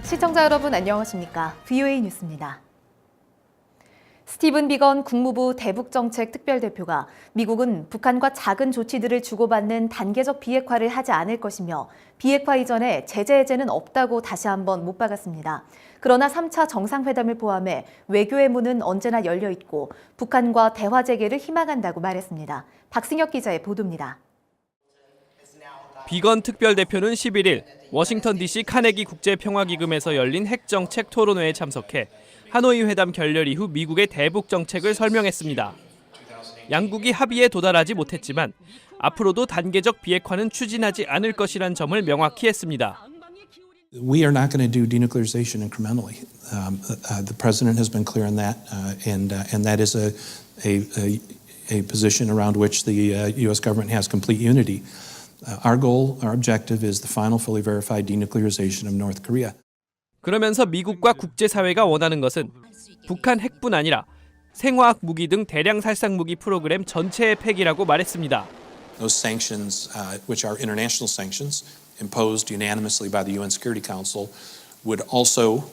시청자 여러분 안녕하십니까? VOA 뉴스입니다. 스티븐 비건 국무부 대북정책 특별대표가 미국은 북한과 작은 조치들을 주고받는 단계적 비핵화를 하지 않을 것이며 비핵화 이전에 제재 해제는 없다고 다시 한번 못 박았습니다. 그러나 3차 정상회담을 포함해 외교의 문은 언제나 열려 있고 북한과 대화 재개를 희망한다고 말했습니다. 박승혁 기자의 보도입니다. 비건 특별대표는 11일 워싱턴 DC 카네기 국제평화기금에서 열린 핵정책 토론회에 참석해 하노이 회담 결렬 이후 미국의 대북 정책을 설명했습니다. 양국이 합의에 도달하지 못했지만 앞으로도 단계적 비핵화는 추진하지 않을 것이란 점을 명확히 했습니다. We are not going to do denuclearization incrementally. The president has been clear on that, and that is a position around which the U.S. government has complete unity. Our goal, our objective is the final fully verified denuclearization of North Korea. 그러면서 미국과 국제사회가 원하는 것은 북한 핵뿐 아니라 생화학 무기 등 대량 살상 무기 프로그램 전체의 폐기라고 말했습니다. Those sanctions, which are international sanctions, imposed unanimously by the UN Security Council, would also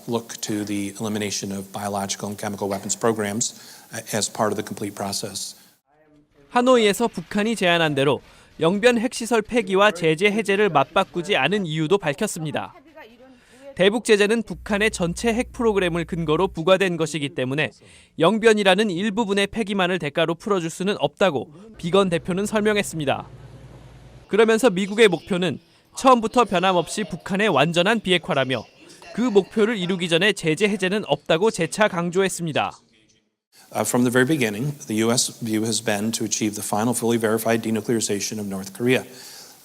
look to the elimination of biological and chemical weapons programs as part of the complete process. 하노이에서 북한이 제안한 대로 영변 핵시설 폐기와 제재 해제를 맞바꾸지 않은 이유도 밝혔습니다. 대북 제재는 북한의 전체 핵 프로그램을 근거로 부과된 것이기 때문에 영변이라는 일부분의 폐기만을 대가로 풀어줄 수는 없다고 비건 대표는 설명했습니다. 그러면서 미국의 목표는 처음부터 변함없이 북한의 완전한 비핵화라며 그 목표를 이루기 전에 제재 해제는 없다고 재차 강조했습니다. From the very beginning, the U.S. view has been to achieve the final fully verified denuclearization of North Korea.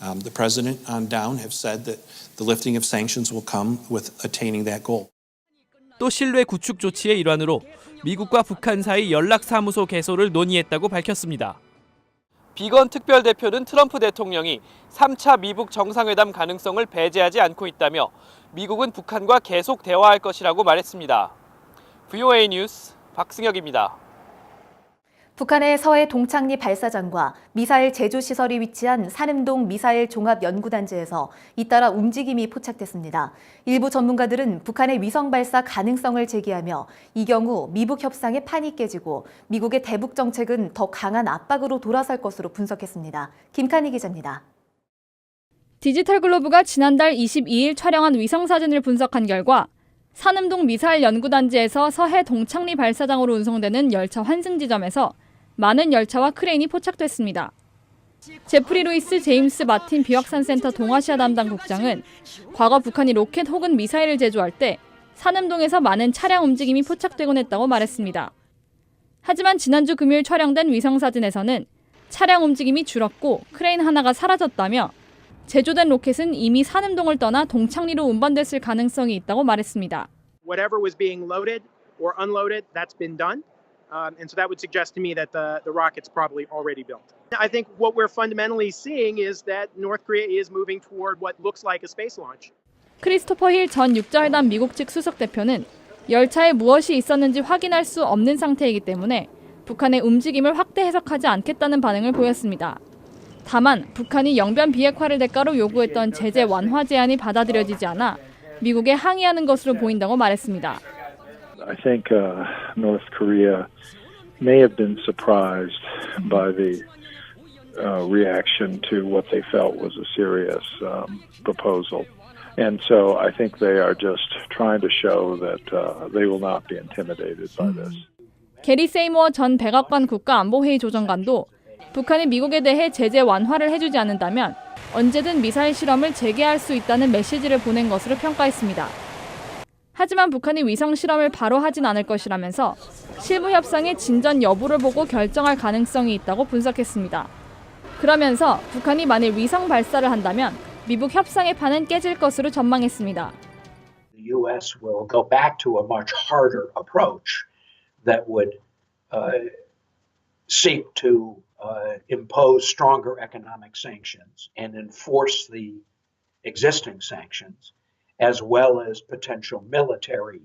The president on down have said that the lifting of sanctions will come with attaining that goal. 또 신뢰 구축 조치의 일환으로 미국과 북한 사이 연락사무소 개소를 논의했다고 밝혔습니다. 비건 특별대표는 트럼프 대통령이 3차 미북 정상회담 가능성을 배제하지 않고 있다며 미국은 북한과 계속 대화할 것이라고 말했습니다. VOA 뉴스 박승혁입니다. 북한의 서해 동창리 발사장과 미사일 제조 시설이 위치한 산음동 미사일 종합연구단지에서 잇따라 움직임이 포착됐습니다. 일부 전문가들은 북한의 위성 발사 가능성을 제기하며 이 경우 미북 협상의 판이 깨지고 미국의 대북 정책은 더 강한 압박으로 돌아설 것으로 분석했습니다. 김칸희 기자입니다. 디지털 글로브가 지난달 22일 촬영한 위성 사진을 분석한 결과 산음동 미사일 연구단지에서 서해 동창리 발사장으로 운송되는 열차 환승 지점에서 많은 열차와 크레인이 포착됐습니다. 제프리 루이스 제임스 마틴 비확산센터 동아시아 담당 국장은 과거 북한이 로켓 혹은 미사일을 제조할 때 산음동에서 많은 차량 움직임이 포착되곤 했다고 말했습니다. 하지만 지난주 금요일 촬영된 위성 사진에서는 차량 움직임이 줄었고 크레인 하나가 사라졌다며 제조된 로켓은 이미 산음동을 떠나 동창리로 운반됐을 가능성이 있다고 말했습니다. Whatever was being loaded or unloaded, that's been done. And so that would suggest to me that the rocket's probably already built. I think what we're fundamentally seeing is that North Korea is moving toward what looks like a space launch. 크리스토퍼 힐 전 육자회담 미국 측 수석 대표는 열차에 무엇이 있었는지 확인할 수 없는 상태이기 때문에 북한의 움직임을 확대 해석하지 않겠다는 반응을 보였습니다. 다만 북한이 영변 비핵화를 대가로 요구했던 제재 완화 제안이 받아들여지지 않아 미국에 항의하는 것으로 보인다고 말했습니다. I think North Korea may have been surprised by the reaction to what they felt was a serious proposal. And so I think they are just trying to show that they will not be intimidated by this. 게리 세이모어 전 백악관 국가안보회의 조정관도 북한이 미국에 대해 제재 완화를 해주지 않는다면 언제든 미사일 실험을 재개할 수 있다는 메시지를 보낸 것으로 평가했습니다. 하지만 북한이 위성 실험을 바로 하진 않을 것이라면서 실무 협상의 진전 여부를 보고 결정할 가능성이 있다고 분석했습니다. 그러면서 북한이 만일 위성 발사를 한다면 미북 협상의 판은 깨질 것으로 전망했습니다. The U.S. will go back to a much harder approach that would seek to impose stronger economic sanctions and enforce the existing sanctions, as well as potential military.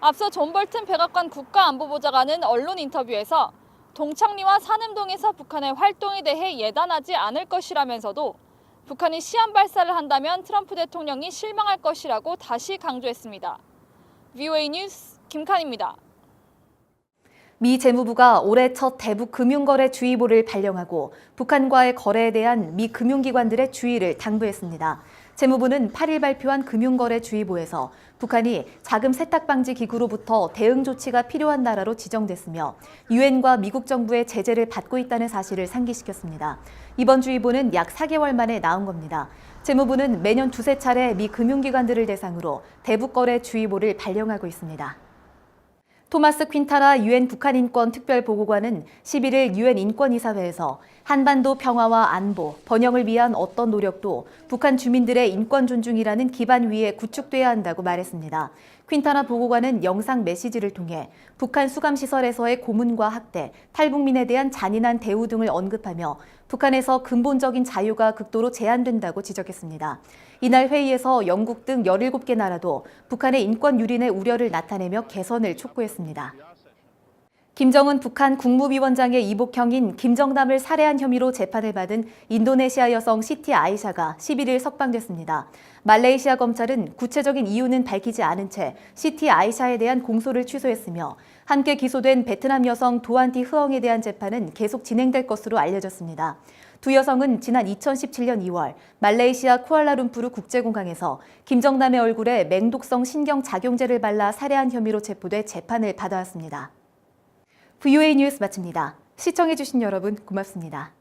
앞서 존 볼튼 백악관 국가안보보좌관은 언론 인터뷰에서 동창리와 산음동에서 북한의 활동에 대해 예단하지 않을 것이라면서도 북한이 시한 발사를 한다면 트럼프 대통령이 실망할 것이라고 다시 강조했습니다. VOA 뉴스 김칸입니다. 미 재무부가 올해 첫 대북 금융거래 주의보를 발령하고 북한과의 거래에 대한 미 금융기관들의 주의를 당부했습니다. 재무부는 8일 발표한 금융거래 주의보에서 북한이 자금 세탁 방지 기구로부터 대응 조치가 필요한 나라로 지정됐으며 유엔과 미국 정부의 제재를 받고 있다는 사실을 상기시켰습니다. 이번 주의보는 약 4개월 만에 나온 겁니다. 재무부는 매년 두세 차례 미 금융기관들을 대상으로 대북거래 주의보를 발령하고 있습니다. 토마스 퀸타라 유엔 북한인권 특별보고관은 11일 유엔 인권이사회에서 한반도 평화와 안보, 번영을 위한 어떤 노력도 북한 주민들의 인권 존중이라는 기반 위에 구축돼야 한다고 말했습니다. 퀸타라 보고관은 영상 메시지를 통해 북한 수감시설에서의 고문과 학대, 탈북민에 대한 잔인한 대우 등을 언급하며 북한에서 근본적인 자유가 극도로 제한된다고 지적했습니다. 이날 회의에서 영국 등 17개 나라도 북한의 인권 유린의 우려를 나타내며 개선을 촉구했습니다. 김정은 북한 국무위원장의 이복형인 김정남을 살해한 혐의로 재판을 받은 인도네시아 여성 시티 아이샤가 11일 석방됐습니다. 말레이시아 검찰은 구체적인 이유는 밝히지 않은 채 시티 아이샤에 대한 공소를 취소했으며 함께 기소된 베트남 여성 도안티 흐엉에 대한 재판은 계속 진행될 것으로 알려졌습니다. 두 여성은 지난 2017년 2월 말레이시아 쿠알라룸푸르 국제공항에서 김정남의 얼굴에 맹독성 신경작용제를 발라 살해한 혐의로 체포돼 재판을 받아왔습니다. VOA 뉴스 마칩니다. 시청해주신 여러분 고맙습니다.